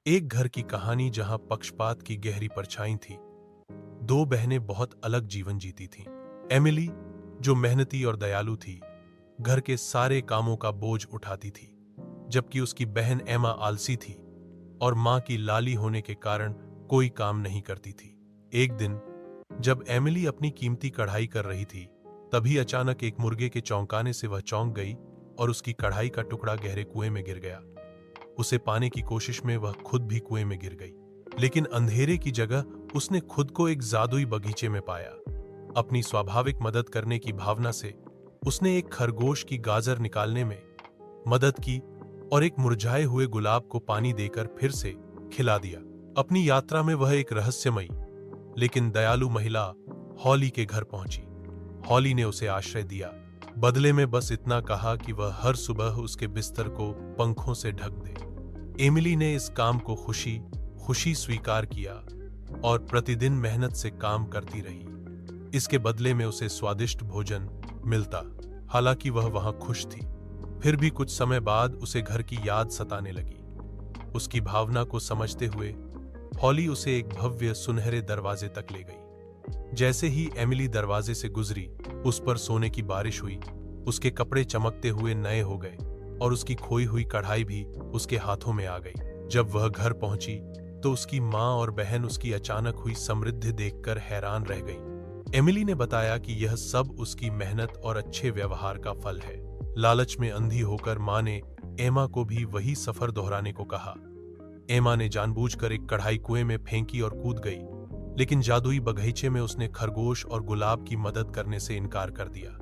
एक घर की कहानी जहां पक्षपात की गहरी परछाई थी। दो बहनें बहुत अलग जीवन जीती थीं। एमिली, जो मेहनती और दयालु थी, घर के सारे कामों का बोझ उठाती थी, जबकि उसकी बहन एमा आलसी थी और मां की लाली होने के कारण कोई काम नहीं करती थी। एक दिन जब एमिली अपनी कीमती कढ़ाई कर रही थी, तभी अचानक एक मुर्गे के चौंकाने से वह चौंक गई और उसकी कढ़ाई का टुकड़ा गहरे कुएं में गिर गया। उसे पाने की कोशिश में वह खुद भी कुएं में गिर गई, लेकिन अंधेरे की जगह उसने खुद को एक जादुई बगीचे में पाया। अपनी स्वाभाविक मदद करने की भावना से उसने एक खरगोश की गाजर निकालने में मदद की और एक मुरझाए हुए गुलाब को पानी देकर फिर से खिला दिया। अपनी यात्रा में वह एक रहस्यमयी लेकिन दयालु महिला हॉली के घर पहुंची। हॉली ने उसे आश्रय दिया, बदले में बस इतना कहा कि वह हर सुबह उसके बिस्तर को पंखों से ढक दे। एमिली ने इस काम को खुशी खुशी स्वीकार किया और प्रतिदिन मेहनत से काम करती रही। इसके बदले में उसे स्वादिष्ट भोजन मिलता, हालांकि वह वहां खुश थी। फिर भी कुछ समय बाद उसे घर की याद सताने लगी। उसकी भावना को समझते हुए हॉली उसे एक भव्य सुनहरे दरवाजे तक ले गई। जैसे ही एमिली दरवाजे से गुजरी, उस पर सोने की बारिश हुई। उसके कपड़े चमकते हुए नए हो गए और उसकी खोई हुई कढ़ाई भी उसके हाथों में आ गई। जब वह घर पहुंची तो उसकी मां और बहन उसकी अचानक हुई समृद्धि देखकर हैरान रह गई। एमिली ने बताया कि यह सब उसकी मेहनत और अच्छे व्यवहार का फल है। लालच में अंधी होकर मां ने एमा को भी वही सफर दोहराने को कहा। एमा ने जानबूझकर एक कढ़ाई कुएं में फेंकी और कूद गई, लेकिन जादुई बगीचे में उसने खरगोश और गुलाब की मदद करने से इनकार कर दिया।